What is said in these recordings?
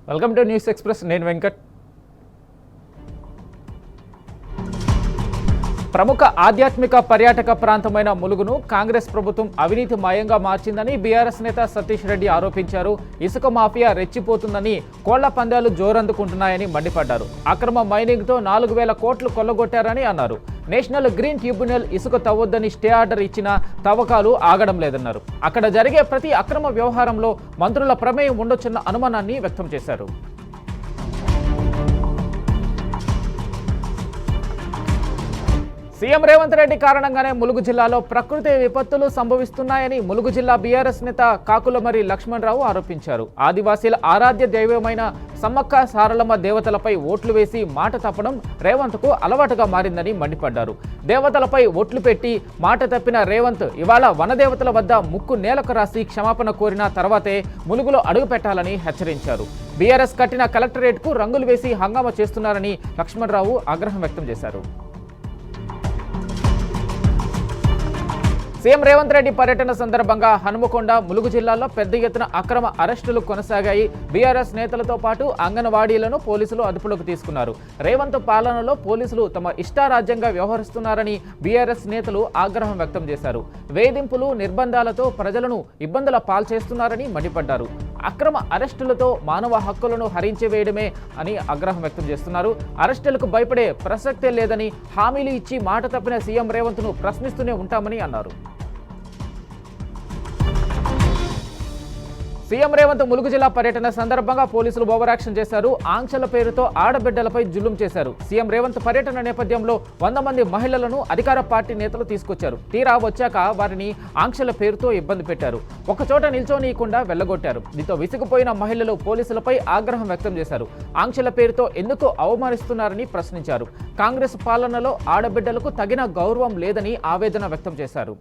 Welcome to news express. నేను వెంకట్. ప్రముఖ ఆధ్యాత్మిక పర్యాటక ప్రాంతమైన ములుగును కాంగ్రెస్ ప్రభుత్వం అవినీతిమయంగా మార్చిందని బీఆర్ఎస్ నేత సతీష్ రెడ్డి ఆరోపించారు. ఇసుక మాఫియా రెచ్చిపోతుందని, కోళ్ల పందాలు జోరందుకుంటున్నాయని మండిపడ్డారు. అక్రమ మైనింగ్తో 4,000 కోట్లు కొల్లగొట్టారని అన్నారు. నేషనల్ గ్రీన్ ట్రిబ్యునల్ ఇసుక తవ్వొద్దని స్టే ఆర్డర్ ఇచ్చినా తవ్వకాలు ఆగడం లేదన్నారు. అక్కడ జరిగే ప్రతి అక్రమ వ్యవహారంలో మంత్రుల ప్రమేయం ఉండొచ్చన్న అనుమానాన్ని వ్యక్తం చేశారు. సీఎం రేవంత్ రెడ్డి కారణంగానే ములుగు జిల్లాలో ప్రకృతి విపత్తులు సంభవిస్తున్నాయని ములుగు జిల్లా బీఆర్ఎస్ నేత కాకులమరి లక్ష్మణరావు ఆరోపించారు. ఆదివాసీల ఆరాధ్య దైవమైన సమ్మక్క సారలమ్మ దేవతలపై ఓట్లు వేసి మాట తప్పడం రేవంత్కు అలవాటుగా మారిందని మండిపడ్డారు. దేవతలపై ఓట్లు పెట్టి మాట తప్పిన రేవంత్ ఇవాళ వనదేవతల వద్ద ముక్కు నేలకు రాసి క్షమాపణ కోరిన తర్వాతే ములుగులో అడుగు పెట్టాలని హెచ్చరించారు. బీఆర్ఎస్ కట్టిన కలెక్టరేట్కు రంగులు వేసి హంగామా చేస్తున్నారని లక్ష్మణరావు ఆగ్రహం వ్యక్తం చేశారు. సీఎం రేవంత్ రెడ్డి పర్యటన సందర్భంగా హనుమకొండ, ములుగు జిల్లాల్లో పెద్ద ఎత్తున అక్రమ అరెస్టులు కొనసాగాయి. బీఆర్ఎస్ నేతలతో పాటు అంగన్వాడీలను పోలీసులు అదుపులోకి తీసుకున్నారు. రేవంత్ పాలనలో పోలీసులు తమ ఇష్టారాజ్యంగా వ్యవహరిస్తున్నారని బీఆర్ఎస్ నేతలు ఆగ్రహం వ్యక్తం చేశారు. వేధింపులు, నిర్బంధాలతో ప్రజలను ఇబ్బందుల పాల్చేస్తున్నారని మండిపడ్డారు. అక్రమ అరెస్టులతో మానవ హక్కులను హరించి వేయడమే అని ఆగ్రహం వ్యక్తం చేస్తున్నారు. అరెస్టులకు భయపడే ప్రసక్తే లేదని, హామీలు ఇచ్చి మాట తప్పిన సీఎం రేవంత్ను ప్రశ్నిస్తూనే ఉంటామని అన్నారు. సీఎం రేవంత్ ములుగు జిల్లా పర్యటన సందర్భంగా పోలీసులు ఓవర్ యాక్షన్ చేశారు. ఆంక్షల పేరుతో ఆడబిడ్డలపై జులుం చేశారు. సీఎం రేవంత్ పర్యటన నేపథ్యంలో 100 మంది మహిళలను అధికార పార్టీ నేతలు తీసుకొచ్చారు. తీరా వచ్చాక వారిని ఆంక్షల పేరుతో ఇబ్బంది పెట్టారు. ఒకచోట నిల్చోనీయకుండా వెళ్లగొట్టారు. దీంతో విసిగిపోయిన మహిళలు పోలీసులపై ఆగ్రహం వ్యక్తం చేశారు. ఆంక్షల పేరుతో ఎందుకు అవమానిస్తున్నారని ప్రశ్నించారు. కాంగ్రెస్ పాలనలో ఆడబిడ్డలకు తగిన గౌరవం లేదని ఆవేదన వ్యక్తం చేశారు.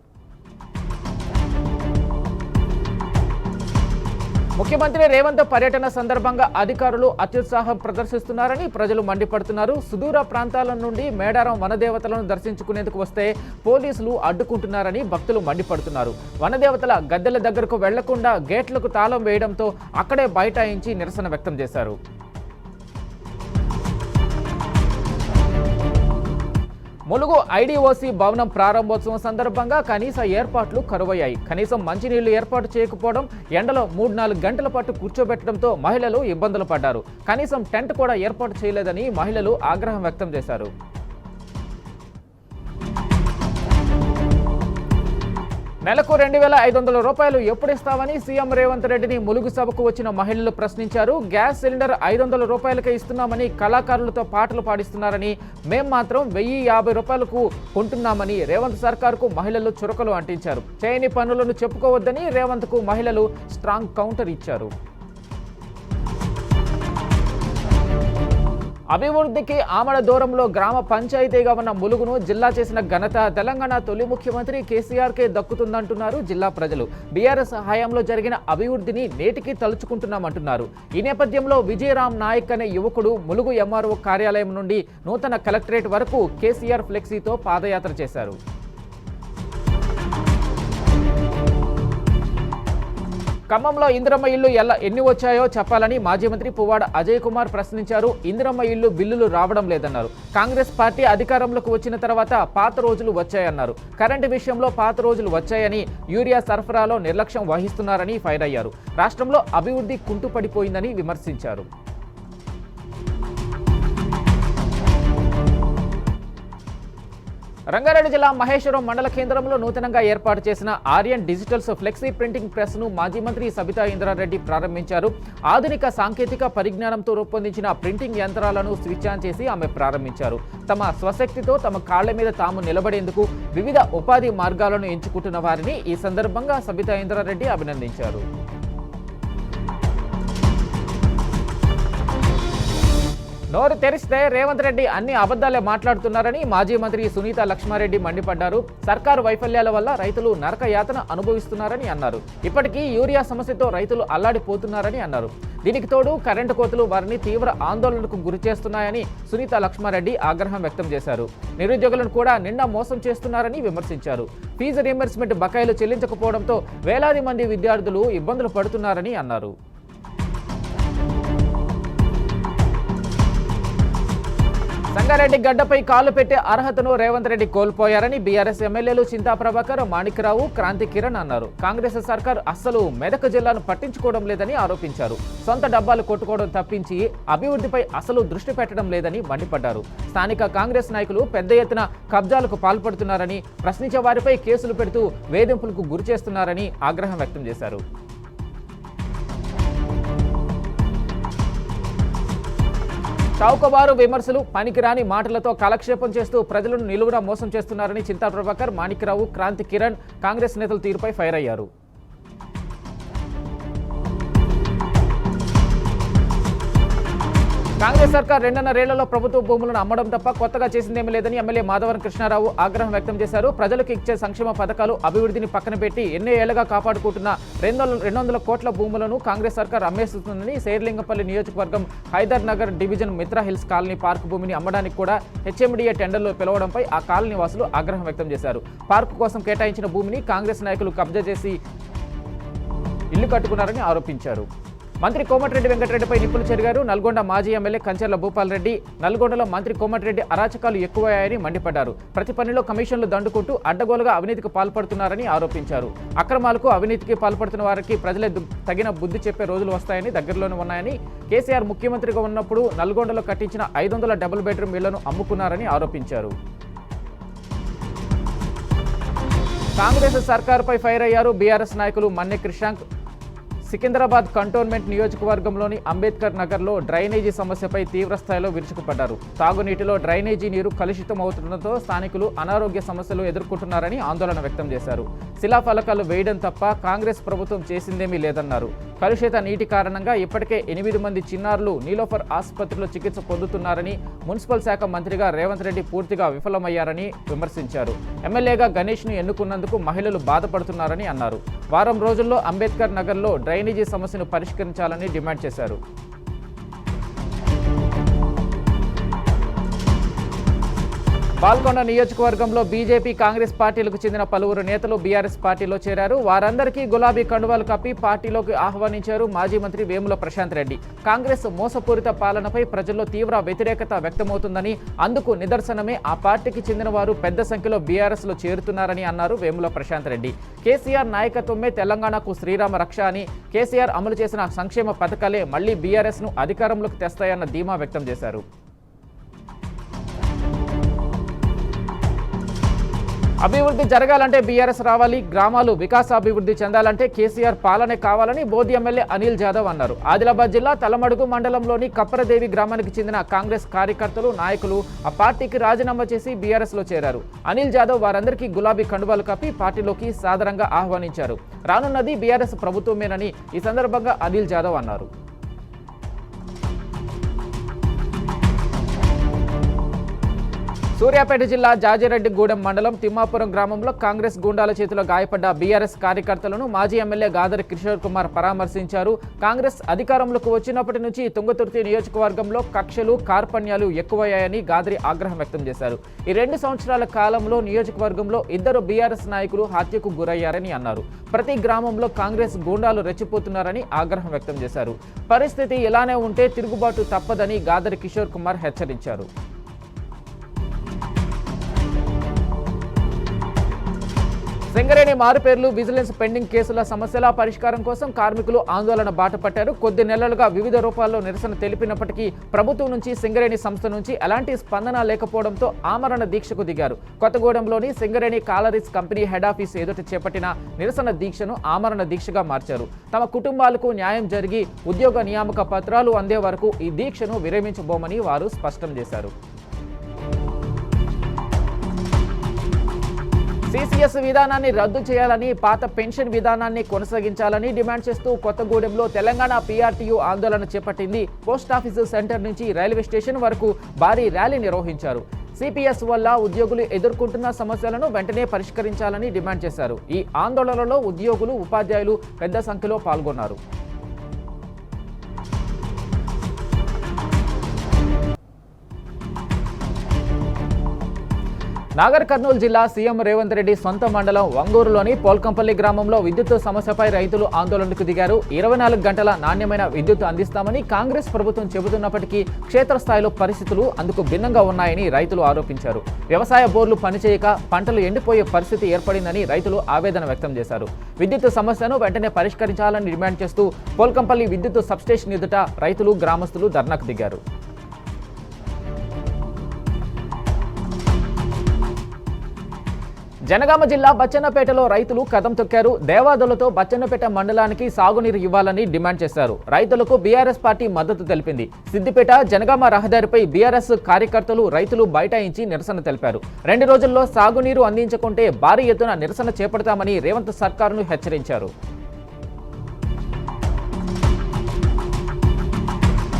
ముఖ్యమంత్రి రేవంత్ పర్యటన సందర్భంగా అధికారులు అత్యుత్సాహం ప్రదర్శిస్తున్నారని ప్రజలు మండిపడుతున్నారు. సుదూర ప్రాంతాల నుండి మేడారం వనదేవతలను దర్శించుకునేందుకు వస్తే పోలీసులు అడ్డుకుంటున్నారని భక్తులు మండిపడుతున్నారు. వనదేవతల గద్దెల దగ్గరకు వెళ్లకుండా గేట్లకు తాళం వేయడంతో అక్కడే బైఠాయించి నిరసన వ్యక్తం చేశారు. ములుగు ఐడీఓసీ భవనం ప్రారంభోత్సవం సందర్భంగా కనీస ఏర్పాట్లు కరువయ్యాయి. కనీసం మంచినీళ్లు ఏర్పాటు చేయకపోవడం, ఎండలో 3-4 గంటల పాటు కూర్చోబెట్టడంతో మహిళలు ఇబ్బందులు పడ్డారు. కనీసం టెంట్ కూడా ఏర్పాటు చేయలేదని మహిళలు ఆగ్రహం వ్యక్తం చేశారు. నెలకు 2,500 రూపాయలు ఎప్పుడు ఇస్తామని సీఎం రేవంత్ రెడ్డిని ములుగు సభకు వచ్చిన మహిళలు ప్రశ్నించారు. గ్యాస్ సిలిండర్ 500 రూపాయలకే ఇస్తున్నామని కళాకారులతో పాటలు పాడిస్తున్నారని, మేం మాత్రం 1,050 రూపాయలకు కొంటున్నామని రేవంత్ సర్కార్కు మహిళలు చురకలు అంటించారు. చేయని పనులను చెప్పుకోవద్దని రేవంత్కు మహిళలు స్ట్రాంగ్ కౌంటర్ ఇచ్చారు. అభివృద్ధికి ఆమడ దూరంలో గ్రామ పంచాయతీగా ఉన్న ములుగును జిల్లా చేసిన ఘనత తెలంగాణ తొలి ముఖ్యమంత్రి కేసీఆర్కే దక్కుతుందంటున్నారు జిల్లా ప్రజలు. బీఆర్ఎస్ హయాంలో జరిగిన అభివృద్ధిని నేటికి తలుచుకుంటున్నామంటున్నారు. ఈ నేపథ్యంలో విజయరామ్ నాయక్ అనే యువకుడు ములుగు ఎంఆర్ఓ కార్యాలయం నుండి నూతన కలెక్టరేట్ వరకు కేసీఆర్ ఫ్లెక్సీతో పాదయాత్ర చేశారు. ఖమ్మంలో ఇందిరమ్మ ఇల్లు ఎన్ని వచ్చాయో చెప్పాలని మాజీ మంత్రి పువ్వాడ అజయ్ కుమార్ ప్రశ్నించారు. ఇందిరమ్మ ఇల్లు బిల్లులు రావడం లేదన్నారు. కాంగ్రెస్ పార్టీ అధికారంలోకి వచ్చిన తర్వాత పాత రోజులు వచ్చాయన్నారు. కరెంటు విషయంలో పాత రోజులు వచ్చాయని, యూరియా సరఫరాలో నిర్లక్ష్యం వహిస్తున్నారని ఫైర్ అయ్యారు. రాష్ట్రంలో అభివృద్ధి కుంటుపడిపోయిందని విమర్శించారు. రంగారెడ్డి జిల్లా మహేశ్వరం మండల కేంద్రంలో నూతనంగా ఏర్పాటు చేసిన ఆర్యన్ డిజిటల్స్ ఫ్లెక్సీ ప్రింటింగ్ ప్రెస్ను మాజీ మంత్రి సబితా ఇంద్రారెడ్డి ప్రారంభించారు. ఆధునిక సాంకేతిక పరిజ్ఞానంతో రూపొందించిన ప్రింటింగ్ యంత్రాలను స్విచ్ ఆన్ చేసి ఆమె ప్రారంభించారు. తమ స్వశక్తితో తమ కాళ్ల మీద తాము నిలబడేందుకు వివిధ ఉపాధి మార్గాలను ఎంచుకుంటున్న వారిని ఈ సందర్భంగా సబితా ఇంద్రారెడ్డి అభినందించారు. నోరు తెరిస్తే రేవంత్ రెడ్డి అన్ని అబద్ధాలే మాట్లాడుతున్నారని మాజీ మంత్రి సునీత లక్ష్మారెడ్డి మండిపడ్డారు. సర్కారు వైఫల్యాల వల్ల రైతులు నరక యాతన అనుభవిస్తున్నారని అన్నారు. ఇప్పటికీ యూరియా సమస్యతో రైతులు అల్లాడిపోతున్నారని అన్నారు. దీనికి తోడు కరెంటు కోతలు వారిని తీవ్ర ఆందోళనకు గురి చేస్తున్నాయని సునీత లక్ష్మారెడ్డి ఆగ్రహం వ్యక్తం చేశారు. నిరుద్యోగులను కూడా నిండా మోసం చేస్తున్నారని విమర్శించారు. ఫీజు రీయింబర్స్మెంట్ బకాయిలు చెల్లించకపోవడంతో వేలాది మంది విద్యార్థులు ఇబ్బందులు పడుతున్నారని అన్నారు. సంగారెడ్డి గడ్డపై కాలు పెట్టే అర్హతను రేవంత్ రెడ్డి కోల్పోయారని బీఆర్ఎస్ ఎమ్మెల్యేలు చింతా ప్రభాకర్, మాణిక్రావు, క్రాంతి కిరణ్ అన్నారు. కాంగ్రెస్ సర్కార్ అస్సలు మెదక్ జిల్లాను పట్టించుకోవడం లేదని ఆరోపించారు. సొంత డబ్బాలు కొట్టుకోవడం తప్పించి అభివృద్ధిపై అసలు దృష్టి పెట్టడం లేదని మండిపడ్డారు. స్థానిక కాంగ్రెస్ నాయకులు పెద్ద ఎత్తున కబ్జాలకు పాల్పడుతున్నారని, ప్రశ్నించే వారిపై కేసులు పెడుతూ వేధింపులకు గురి చేస్తున్నారని ఆగ్రహం వ్యక్తం చేశారు. చౌకబారు విమర్శలు, పనికిరాని మాటలతో కాలక్షేపం చేస్తూ ప్రజలను నిలువున మోసం చేస్తున్నారని చింతా ప్రభాకర్, మాణిక్రావు, క్రాంతి కిరణ్ కాంగ్రెస్ నేతల తీరుపై ఫైర్ అయ్యారు. కాంగ్రెస్ సర్కార్ 2.5 ఏళ్లలో ప్రభుత్వ భూములను అమ్మడం తప్ప కొత్తగా చేసిందేమీ లేదని ఎమ్మెల్యే మాధవరం కృష్ణారావు ఆగ్రహం వ్యక్తం చేశారు. ప్రజలకు ఇచ్చే సంక్షేమ పథకాలు, అభివృద్ధిని పక్కన పెట్టి ఎన్నో ఏళ్లుగా కాపాడుకుంటున్న 200 కోట్ల భూములను కాంగ్రెస్ సర్కార్ అమ్మేస్తుందని శేర్లింగపల్లి నియోజకవర్గం Hyder Nagar division Mitra hills colony park భూమిని అమ్మడానికి కూడా హెచ్ఎండిఏ టెండర్లో పిలవడంపై ఆ కాలనీ వాసులు ఆగ్రహం వ్యక్తం చేశారు. పార్కు కోసం కేటాయించిన భూమిని కాంగ్రెస్ నాయకులు కబ్జా చేసి ఇల్లు కట్టుకున్నారని ఆరోపించారు. మంత్రి కోమటిరెడ్డి వెంకటరెడ్డిపై నిప్పులు చెరిగారు. నల్గొండ మాజీ ఎమ్మెల్యే కంచర్ల భూపాల్ రెడ్డి నల్గొండలో మంత్రి కోమటిరెడ్డి అరాచకాలు ఎక్కువయ్యాయని మండిపడ్డారు. ప్రతి పనిలో కమిషన్లు దండుకుంటూ అడ్డగోలుగా అవినీతికి పాల్పడుతున్నారని ఆరోపించారు. అక్రమాలకు, అవినీతికి పాల్పడుతున్న వారికి ప్రజలే తగిన బుద్ధి చెప్పే రోజులు వస్తాయని, దగ్గరలోనే ఉన్నాయని, కేసీఆర్ ముఖ్యమంత్రిగా ఉన్నప్పుడు నల్గొండలో కట్టించిన 500 డబుల్ బెడ్రూమ్ ఇళ్లను అమ్ముకున్నారని ఆరోపించారు. కాంగ్రెస్ సర్కారుపై ఫైర్ అయ్యారు బీఆర్ఎస్ నాయకులు మన్నె క్రిషాంక్. సికింద్రాబాద్ కంటోన్మెంట్ నియోజకవర్గంలోని అంబేద్కర్ నగర్లో డ్రైనేజీ సమస్యపై తీవ్రస్థాయిలో విరుచుకుపడ్డారు. తాగునీటిలో డ్రైనేజీ నీరు కలుషితం అవుతుండటంతో స్థానికులు అనారోగ్య సమస్యలు ఎదుర్కొంటున్నారని ఆందోళన వ్యక్తం చేశారు. శిలాఫలకాలు వేయడం తప్ప కాంగ్రెస్ ప్రభుత్వం చేసిందేమీ లేదన్నారు. కలుషిత నీటి కారణంగా ఇప్పటికే 8 మంది చిన్నారులు నీలోఫర్ ఆసుపత్రిలో చికిత్స పొందుతున్నారని, మున్సిపల్ శాఖ మంత్రిగా రేవంత్ రెడ్డి పూర్తిగా విఫలమయ్యారని విమర్శించారు. ఎమ్మెల్యేగా గణేష్ను ఎన్నుకున్నందుకు మహిళలు బాధపడుతున్నారని అన్నారు. వారం రోజుల్లో అంబేద్కర్ నగర్లో డ్రైనేజీ సమస్యను పరిష్కరించాలని డిమాండ్ చేశారు. పాల్గొండ నియోజకవర్గంలో బీజేపీ, కాంగ్రెస్ పార్టీలకు చెందిన పలువురు నేతలు బీఆర్ఎస్ పార్టీలో చేరారు. వారందరికీ గులాబీ కండువాలు కప్పి పార్టీలోకి ఆహ్వానించారు మాజీ మంత్రి వేముల ప్రశాంత్ రెడ్డి. కాంగ్రెస్ మోసపూరిత పాలనపై ప్రజల్లో తీవ్ర వ్యతిరేకత వ్యక్తమవుతుందని, అందుకు నిదర్శనమే ఆ పార్టీకి చెందిన వారు పెద్ద సంఖ్యలో బీఆర్ఎస్లో చేరుతున్నారని అన్నారు వేముల ప్రశాంత్ రెడ్డి. కేసీఆర్ నాయకత్వమే తెలంగాణకు శ్రీరామ రక్ష అని, కేసీఆర్ అమలు చేసిన సంక్షేమ పథకాలే మళ్లీ బీఆర్ఎస్ను అధికారంలోకి తెస్తాయన్న ధీమా వ్యక్తం చేశారు. అభివృద్ధి జరగాలంటే బీఆర్ఎస్ రావాలి, గ్రామాలు వికాసాభివృద్ధి చెందాలంటే కేసీఆర్ పాలనే కావాలని బోధి ఎమ్మెల్యే అనిల్ జాదవ్ అన్నారు. ఆదిలాబాద్ జిల్లా తలమడుగు మండలంలోని కప్పరదేవి గ్రామానికి చెందిన కాంగ్రెస్ కార్యకర్తలు, నాయకులు ఆ పార్టీకి రాజీనామా చేసి బీఆర్ఎస్లో చేరారు. అనిల్ జాదవ్ వారందరికీ గులాబీ కండువాలు కప్పి పార్టీలోకి సాదరంగా ఆహ్వానించారు. రానున్నది బీఆర్ఎస్ ప్రభుత్వమేనని ఈ సందర్భంగా అనిల్ జాదవ్ అన్నారు. సూర్యాపేట జిల్లా జాజిరెడ్డిగూడెం మండలం తిమ్మాపురం గ్రామంలో కాంగ్రెస్ గూండాల చేతిలో గాయపడ్డ బీఆర్ఎస్ కార్యకర్తలను మాజీ ఎమ్మెల్యే గాదరి కిషోర్ కుమార్ పరామర్శించారు. కాంగ్రెస్ అధికారంలోకి వచ్చినప్పటి నుంచి తుంగతుర్తి నియోజకవర్గంలో కక్షలు, కార్పణ్యాలు ఎక్కువయ్యాయని గాదరి ఆగ్రహం వ్యక్తం చేశారు. ఈ 2 సంవత్సరాల కాలంలో నియోజకవర్గంలో 2 బీఆర్ఎస్ నాయకులు హత్యకు గురయ్యారని అన్నారు. ప్రతి గ్రామంలో కాంగ్రెస్ గూండాలు రెచ్చిపోతున్నారని ఆగ్రహం వ్యక్తం చేశారు. పరిస్థితి ఇలానే ఉంటే తిరుగుబాటు తప్పదని గాదరి కిషోర్ కుమార్ హెచ్చరించారు. సింగరేణి మారుపేర్లు, విజిలెన్స్ పెండింగ్ కేసుల సమస్యల పరిష్కారం కోసం కార్మికులు ఆందోళన బాటపట్టారు. కొద్ది నెలలుగా వివిధ రూపాల్లో నిరసన తెలిపినప్పటికీ ప్రభుత్వం నుంచి, సింగరేణి సంస్థ నుంచి ఎలాంటి స్పందన లేకపోవడంతో ఆమరణ దీక్షకు దిగారు. కొత్తగూడెంలోని Singareni collieries company head office ఎదుట చేపట్టిన నిరసన దీక్షను ఆమరణ దీక్షగా మార్చారు. తమ కుటుంబాలకు న్యాయం జరిగి ఉద్యోగ నియామక పత్రాలు అందే వరకు ఈ దీక్షను విరమించబోమని వారు స్పష్టం చేశారు. సీసీఎస్ విధానాన్ని రద్దు చేయాలని, పాత పెన్షన్ విధానాన్ని కొనసాగించాలని డిమాండ్ చేస్తూ కొత్తగూడెంలో తెలంగాణ పీఆర్టీయూ ఆందోళన చేపట్టింది. పోస్టాఫీసు సెంటర్ నుంచి రైల్వే స్టేషన్ వరకు భారీ ర్యాలీ నిర్వహించారు. సిపిఎస్ వల్ల ఉద్యోగులు ఎదుర్కొంటున్న సమస్యలను వెంటనే పరిష్కరించాలని డిమాండ్ చేశారు. ఈ ఆందోళనలో ఉద్యోగులు, ఉపాధ్యాయులు పెద్ద సంఖ్యలో పాల్గొన్నారు. నాగర్ కర్నూలు జిల్లా సీఎం రేవంత్ రెడ్డి సొంత మండలం వంగూరులోని పోల్కంపల్లి గ్రామంలో విద్యుత్ సమస్యపై రైతులు ఆందోళనకు దిగారు. 24 గంటల నాణ్యమైన విద్యుత్ అందిస్తామని కాంగ్రెస్ ప్రభుత్వం చెబుతున్నప్పటికీ క్షేత్రస్థాయిలో పరిస్థితులు అందుకు భిన్నంగా ఉన్నాయని రైతులు ఆరోపించారు. వ్యవసాయ బోర్లు పనిచేయక పంటలు ఎండిపోయే పరిస్థితి ఏర్పడిందని రైతులు ఆవేదన వ్యక్తం చేశారు. విద్యుత్ సమస్యను వెంటనే పరిష్కరించాలని డిమాండ్ చేస్తూ పోల్కంపల్లి విద్యుత్ సబ్స్టేషన్ ఎదుట రైతులు గ్రామస్తులు ధర్నాకు దిగారు. జనగామ జిల్లా బచ్చన్నపేటలో రైతులు కదం తొక్కారు. దేవాదులతో బచ్చన్నపేట మండలానికి సాగునీరు ఇవ్వాలని డిమాండ్ చేశారు. రైతులకు బీఆర్ఎస్ పార్టీ మద్దతు తెలిపింది. సిద్దిపేట జనగామ రహదారిపై బీఆర్ఎస్ కార్యకర్తలు రైతులు బైఠాయించి నిరసన తెలిపారు. 2 రోజుల్లో సాగునీరు అందించకుంటే భారీ ఎత్తున నిరసన చేపడతామని రేవంత్ సర్కారును హెచ్చరించారు.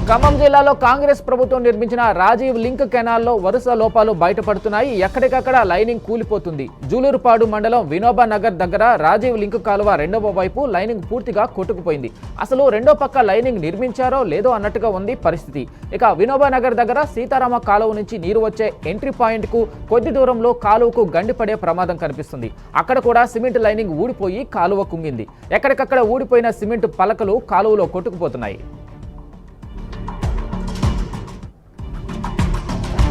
ఖమ్మం జిల్లాలో కాంగ్రెస్ ప్రభుత్వం నిర్మించిన రాజీవ్ లింక్ కెనాల్లో వరుస లోపాలు బయటపడుతున్నాయి. ఎక్కడికక్కడ లైనింగ్ కూలిపోతుంది. జూలూరుపాడు మండలం వినోబా నగర్ దగ్గర రాజీవ్ లింక్ కాలువ రెండవ వైపు లైనింగ్ పూర్తిగా కొట్టుకుపోయింది. అసలు రెండో పక్క లైనింగ్ నిర్మించారో లేదో అన్నట్టుగా ఉంది పరిస్థితి. ఇక వినోబా నగర్ దగ్గర సీతారామ కాలువ నుంచి నీరు వచ్చే ఎంట్రీ పాయింట్ కు కొద్ది దూరంలో కాలువకు గండిపడే ప్రమాదం కనిపిస్తుంది. అక్కడ కూడా సిమెంట్ లైనింగ్ ఊడిపోయి కాలువ కుంగింది. ఎక్కడికక్కడ ఊడిపోయిన సిమెంట్ పలకలు కాలువలో కొట్టుకుపోతున్నాయి.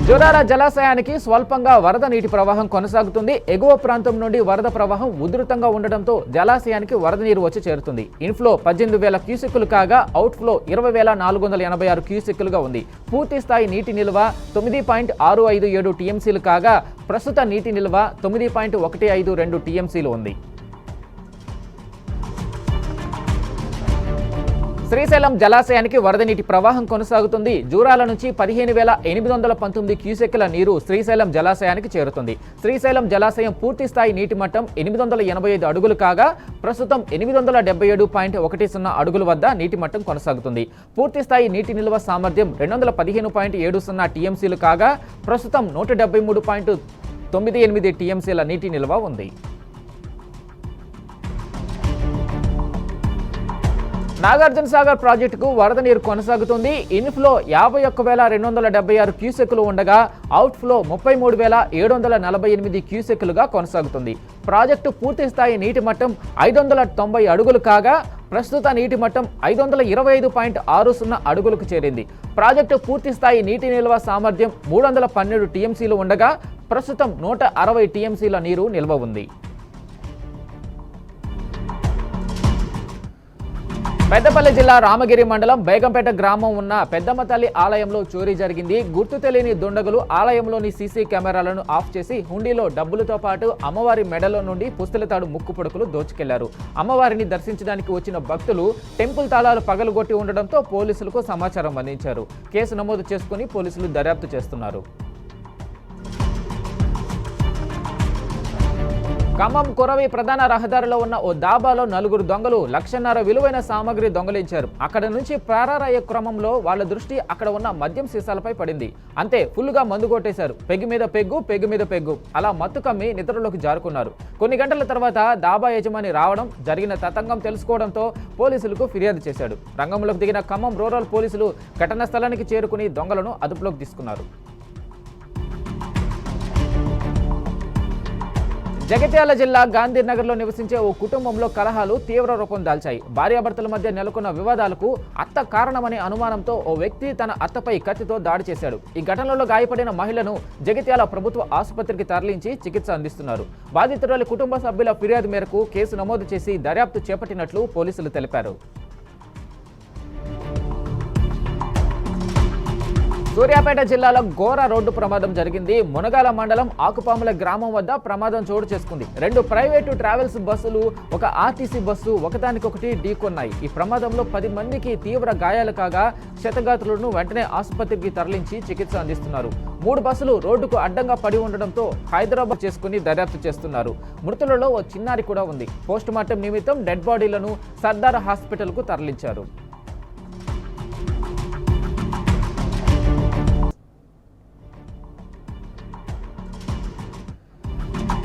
జోరాల జలాశయానికి స్వల్పంగా వరద నీటి ప్రవాహం కొనసాగుతుంది. ఎగువ ప్రాంతం నుండి వరద ప్రవాహం ఉధృతంగా ఉండడంతో జలాశయానికి వరద నీరు వచ్చి చేరుతుంది. ఇన్ఫ్లో 18,000 క్యూసెక్కులు కాగా అవుట్ఫ్లో 20,486 క్యూసెక్కులుగా ఉంది. పూర్తి స్థాయి నీటి నిల్వ 9.657 టీఎంసీలు కాగా ప్రస్తుత నీటి నిల్వ 9.152 టీఎంసీలు ఉంది. శ్రీశైలం జలాశయానికి వరద నీటి ప్రవాహం కొనసాగుతుంది. జూరాల నుంచి 15,819 క్యూసెక్కుల నీరు శ్రీశైలం జలాశయానికి చేరుతుంది. శ్రీశైలం జలాశయం పూర్తి స్థాయి నీటి మట్టం 885 అడుగులు కాగా ప్రస్తుతం 877.10 అడుగుల వద్ద నీటి మట్టం కొనసాగుతుంది. పూర్తి స్థాయి నీటి నిల్వ సామర్థ్యం 215.70 టీఎంసీలు కాగా ప్రస్తుతం 173.98 టీఎంసీల నీటి నిల్వ ఉంది. నాగార్జున సాగర్ ప్రాజెక్టుకు వరద నీరు కొనసాగుతుంది. ఇన్ఫ్లో 51,276 క్యూసెక్కులు ఉండగా అవుట్ఫ్లో 33,748 క్యూసెక్కులుగా కొనసాగుతుంది. ప్రాజెక్టు పూర్తి స్థాయి నీటి మట్టం 590 అడుగులు కాగా ప్రస్తుత నీటి మట్టం 525.60 అడుగులకు చేరింది. ప్రాజెక్టు పూర్తి స్థాయి నీటి నిల్వ సామర్థ్యం 312 టీఎంసీలు ఉండగా ప్రస్తుతం 160 టీఎంసీల నీరు నిల్వ ఉంది. పెద్దపల్లి జిల్లా రామగిరి మండలం బేగంపేట గ్రామం ఉన్న పెద్దమ్మ తల్లి ఆలయంలో చోరీ జరిగింది. గుర్తు తెలియని దుండగులు ఆలయంలోని సీసీ కెమెరాలను ఆఫ్ చేసి హుండీలో డబ్బులతో పాటు అమ్మవారి మెడలో నుండి పుస్తలతాడు ముక్కు పుడకలు దోచుకెళ్లారు. అమ్మవారిని దర్శించడానికి వచ్చిన భక్తులు టెంపుల్ తాళాలు పగలగొట్టి ఉండడంతో పోలీసులకు సమాచారం అందించారు. కేసు నమోదు చేసుకుని పోలీసులు దర్యాప్తు చేస్తున్నారు. ఖమ్మం కొరవి ప్రధాన రహదారిలో ఉన్న ఓ దాబాలో 4 దొంగలు 1,50,000 విలువైన సామగ్రి దొంగలించారు. అక్కడ నుంచి పరారయ్యే క్రమంలో వాళ్ళ దృష్టి అక్కడ ఉన్న మద్యం సీసాలపై పడింది. అంతే ఫుల్గా మందు కొట్టేశారు. పెగ్గు మీద పెగ్గు, పెగ్గు మీద పెగ్గు, అలా మత్తు కమ్మి నిద్రలోకి జారుకున్నారు. కొన్ని గంటల తర్వాత దాబా యజమాని రావడం, జరిగిన తతంగం తెలుసుకోవడంతో పోలీసులకు ఫిర్యాదు చేశాడు. రంగంలోకి దిగిన ఖమ్మం రూరల్ పోలీసులు ఘటనా స్థలానికి చేరుకుని దొంగలను అదుపులోకి తీసుకున్నారు. జగిత్యాల జిల్లా గాంధీనగర్లో నివసించే ఓ కుటుంబంలో కలహాలు తీవ్ర రూపం దాల్చాయి. భార్యాభర్తల మధ్య నెలకొన్న వివాదాలకు అత్త కారణమనే అనుమానంతో ఓ వ్యక్తి తన అత్తపై కత్తితో దాడి చేశాడు. ఈ ఘటనలో గాయపడిన మహిళను జగిత్యాల ప్రభుత్వ ఆసుపత్రికి తరలించి చికిత్స అందిస్తున్నారు. బాధితురాలి కుటుంబ సభ్యుల ఫిర్యాదు మేరకు కేసు నమోదు చేసి దర్యాప్తు చేపట్టినట్లు పోలీసులు తెలిపారు. సూర్యాపేట జిల్లాలో ఘోర రోడ్డు ప్రమాదం జరిగింది. మునగాల మండలం ఆకుపాముల గ్రామం వద్ద ప్రమాదం చోటు చేసుకుంది. 2 ప్రైవేటు ట్రావెల్స్ బస్సులు, ఒక ఆర్టీసీ బస్సు ఒకదానికొకటి ఢీకొన్నాయి. ఈ ప్రమాదంలో 10 మందికి తీవ్ర గాయాలు కాగా క్షతగాత్రులను వెంటనే ఆసుపత్రికి తరలించి చికిత్స అందిస్తున్నారు. 3 బస్సులు రోడ్డుకు అడ్డంగా పడి ఉండడంతో హైదరాబాద్ చేసుకుని దర్యాప్తు చేస్తున్నారు. మృతులలో ఓ చిన్నారి కూడా ఉంది. పోస్టుమార్టం నిమిత్తం డెడ్ బాడీలను సర్దార్ హాస్పిటల్కు తరలించారు.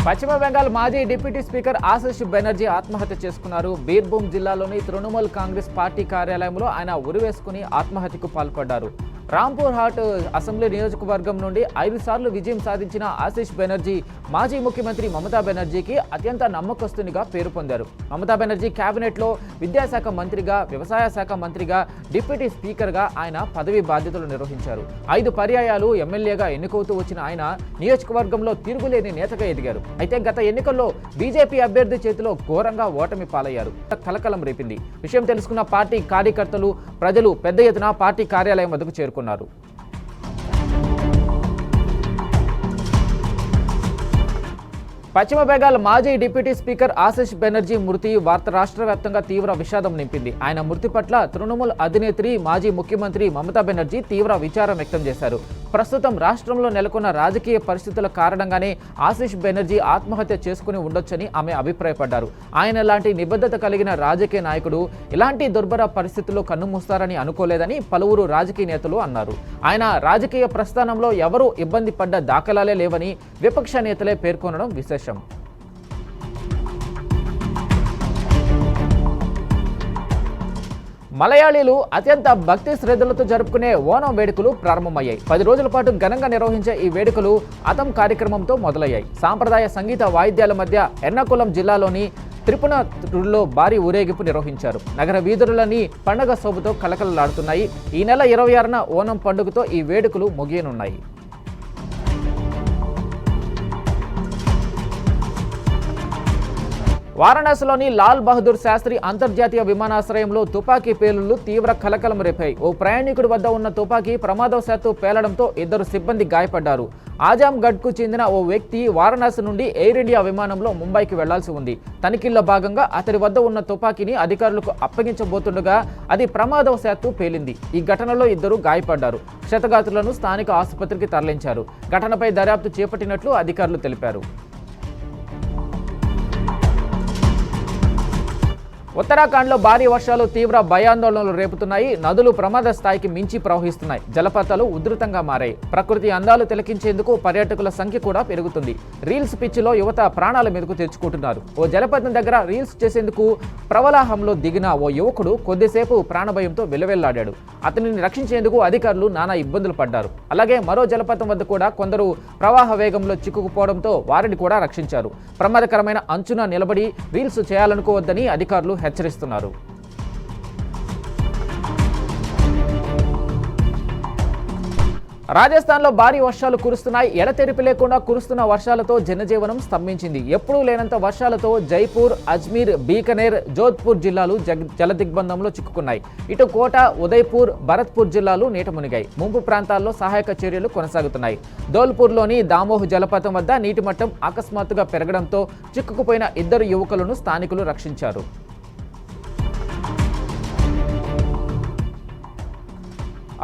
పశ్చిమ బెంగాల్ మాజీ డిప్యూటీ స్పీకర్ ఆశిష్ బెనర్జీ ఆత్మహత్య చేసుకున్నారు. బీర్భూమ్ జిల్లాలోని తృణమూల్ కాంగ్రెస్ పార్టీ కార్యాలయంలో ఆయన ఉరివేసుకుని ఆత్మహత్యకు పాల్పడ్డారు. రాంపూర్ హాట్ అసెంబ్లీ నియోజకవర్గం నుండి 5 సార్లు విజయం సాధించిన ఆశీష్ బెనర్జీ మాజీ ముఖ్యమంత్రి మమతా బెనర్జీకి అత్యంత నమ్మకస్తునిగా పేరు పొందారు. మమతా బెనర్జీ కేబినెట్లో విద్యాశాఖ మంత్రిగా, వ్యవసాయ శాఖ మంత్రిగా, డిప్యూటీ స్పీకర్గా ఆయన పదవి బాధ్యతలు నిర్వహించారు. 5 పర్యాయాలు ఎమ్మెల్యేగా ఎన్నికవుతూ వచ్చిన ఆయన నియోజకవర్గంలో తిరుగులేని నేతగా ఎదిగారు. అయితే గత ఎన్నికల్లో బీజేపీ అభ్యర్థి చేతిలో ఘోరంగా ఓటమి పాలయ్యారు. కలకలం రేపింది. విషయం తెలుసుకున్న పార్టీ కార్యకర్తలు, ప్రజలు పెద్ద ఎత్తున పార్టీ కార్యాలయం వద్దకు చేరుకున్నారు. పశ్చిమ బెంగాల్ మాజీ డిప్యూటీ స్పీకర్ ఆశీష్ బెనర్జీ మృతి వార్త రాష్ట్ర వ్యాప్తంగా తీవ్ర విషాదం నింపింది. ఆయన మృతి పట్ల తృణమూల్ అధినేత్రి, మాజీ ముఖ్యమంత్రి మమతా బెనర్జీ తీవ్ర విచారం వ్యక్తం చేశారు. ప్రస్తుతం రాష్ట్రంలో నెలకొన్న రాజకీయ పరిస్థితుల కారణంగానే ఆశీష్ బెనర్జీ ఆత్మహత్య చేసుకుని ఉండొచ్చని ఆమె అభిప్రాయపడ్డారు. ఆయన లాంటి నిబద్ధత కలిగిన రాజకీయ నాయకుడు ఇలాంటి దుర్భర పరిస్థితుల్లో కన్నుమూస్తారని అనుకోలేదని పలువురు రాజకీయ నేతలు అన్నారు. ఆయన రాజకీయ ప్రస్థానంలో ఎవరూ ఇబ్బంది పడ్డ దాఖలాలే లేవని విపక్ష నేతలే పేర్కొనడం విశేషం. మలయాళీలు అత్యంత భక్తి శ్రద్ధలతో జరుపుకునే ఓణం వేడుకలు ప్రారంభమయ్యాయి. 10 రోజుల పాటు ఘనంగా నిర్వహించే ఈ వేడుకలు అతం కార్యక్రమంతో మొదలయ్యాయి. సాంప్రదాయ సంగీత వాయిద్యాల మధ్య ఎర్నాకుళం జిల్లాలోని త్రిపునలో భారీ ఊరేగింపు నిర్వహించారు. నగర వీధులన్నీ పండగ శోభతో కలకలలాడుతున్నాయి. ఈ నెల 26న ఓణం పండుగతో ఈ వేడుకలు ముగియనున్నాయి. వారణాసిలోని లాల్ బహదూర్ శాస్త్రి అంతర్జాతీయ విమానాశ్రయంలో తుపాకీ పేలుళ్లు తీవ్ర కలకలం రేపాయి. ఓ ప్రయాణికుడి వద్ద ఉన్న తుపాకీ ప్రమాదవశాత్తు పేలడంతో 2 సిబ్బంది గాయపడ్డారు. ఆజాంగఢ్కు చెందిన ఓ వ్యక్తి వారణాసి నుండి ఎయిర్ ఇండియా విమానంలో ముంబైకి వెళ్లాల్సి ఉంది. తనిఖీల్లో భాగంగా అతడి వద్ద ఉన్న తుపాకీని అధికారులకు అప్పగించబోతుండగా అది ప్రమాదవశాత్తు పేలింది. ఈ ఘటనలో 2 గాయపడ్డారు. క్షతగాత్రులను స్థానిక ఆసుపత్రికి తరలించారు. ఘటనపై దర్యాప్తు చేపట్టినట్లు అధికారులు తెలిపారు. ఉత్తరాఖండ్లో భారీ వర్షాలు తీవ్ర భయాందోళనలు రేపుతున్నాయి. నదులు ప్రమాద స్థాయికి మించి ప్రవహిస్తున్నాయి. జలపాతాలు ఉధృతంగా మారాయి. ప్రకృతి అందాలు తిలకించేందుకు పర్యాటకుల సంఖ్య కూడా పెరుగుతుంది. రీల్స్ పిచ్చిలో యువత ప్రాణాల మీదకు తెచ్చుకుంటున్నారు. ఓ జలపాతం దగ్గర రీల్స్ చేసేందుకు ప్రవాహంలో దిగిన ఓ యువకుడు కొద్దిసేపు ప్రాణభయంతో వెలువెల్లాడాడు. అతనిని రక్షించేందుకు అధికారులు నానా ఇబ్బందులు పడ్డారు. అలాగే మరో జలపాతం వద్ద కూడా కొందరు ప్రవాహ వేగంలో చిక్కుకుపోవడంతో వారిని కూడా రక్షించారు. ప్రమాదకరమైన అంచున నిలబడి రీల్స్ చేయాలనుకోవద్దని అధికారులు హెచ్చరిస్తున్నారు. రాజస్థాన్లో భారీ వర్షాలు కురుస్తున్నాయి. ఎడతెరిపి లేకుండా కురుస్తున్న వర్షాలతో జనజీవనం స్తంభించింది. ఎప్పుడూ లేనంత వర్షాలతో జైపూర్, అజ్మీర్, బీకనేర్, జోధ్పూర్ జిల్లాలు జలదిగ్బంధంలో చిక్కుకున్నాయి. ఇటు కోట, ఉదయ్పూర్, భరత్పూర్ జిల్లాలు నీట మునిగాయి. ముంపు ప్రాంతాల్లో సహాయక చర్యలు కొనసాగుతున్నాయి. ధోల్పూర్లోని దామోహ్ జలపాతం వద్ద నీటి మట్టం అకస్మాత్తుగా పెరగడంతో చిక్కుకుపోయిన 2 యువకులను స్థానికులు రక్షించారు.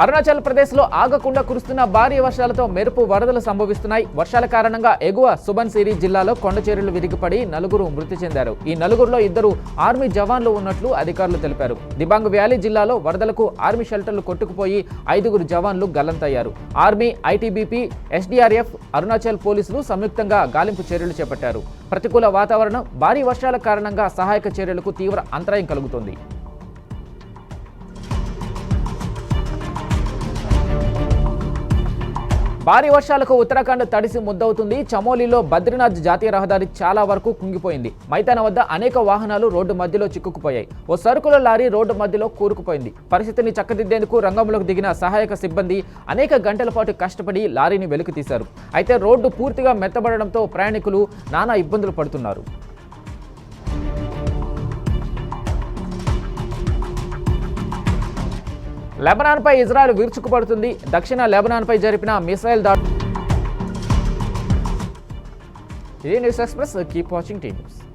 అరుణాచల్ ప్రదేశ్లో ఆగకుండా కురుస్తున్న భారీ వర్షాలతో మెరుపు వరదలు సంభవిస్తున్నాయి. వర్షాల కారణంగా ఎగువ సుబన్సిరి జిల్లాలో కొండచర్యలు విరిగిపడి 4 మృతి చెందారు. ఈ 4గురిలో 2 ఆర్మీ జవాన్లు ఉన్నట్లు అధికారులు తెలిపారు. దిబాంగ్ వ్యాలీ జిల్లాలో వరదలకు ఆర్మీ షెల్టర్లు కొట్టుకుపోయి 5 జవాన్లు గల్లంతయ్యారు. ఆర్మీ, ఐటీబీపీ, ఎస్డీఆర్ఎఫ్, అరుణాచల్ పోలీసులు సంయుక్తంగా గాలింపు చర్యలు చేపట్టారు. ప్రతికూల వాతావరణం, భారీ వర్షాల కారణంగా సహాయక చర్యలకు తీవ్ర అంతరాయం కలుగుతోంది. భారీ వర్షాలకు ఉత్తరాఖండ్ తడిసి ముద్దవుతుంది. చమోలీలో బద్రీనాథ్ జాతీయ రహదారి చాలా వరకు కుంగిపోయింది. మైదాన వద్ద అనేక వాహనాలు రోడ్డు మధ్యలో చిక్కుకుపోయాయి. ఓ సరుకుల లారీ రోడ్డు మధ్యలో కూరుకుపోయింది. పరిస్థితిని చక్కదిద్దేందుకు రంగంలోకి దిగిన సహాయక సిబ్బంది అనేక గంటల పాటు కష్టపడి లారీని వెలికి తీశారు. అయితే రోడ్డు పూర్తిగా మెత్తబడడంతో ప్రయాణికులు నానా ఇబ్బందులు పడుతున్నారు. లెబనాన్పై ఇజ్రాయెల్ విరుచుకుపడుతుంది. దక్షిణ లెబనాన్పై జరిపిన మిసైల్ దాడి. ఇది news express. Keep watching tea news.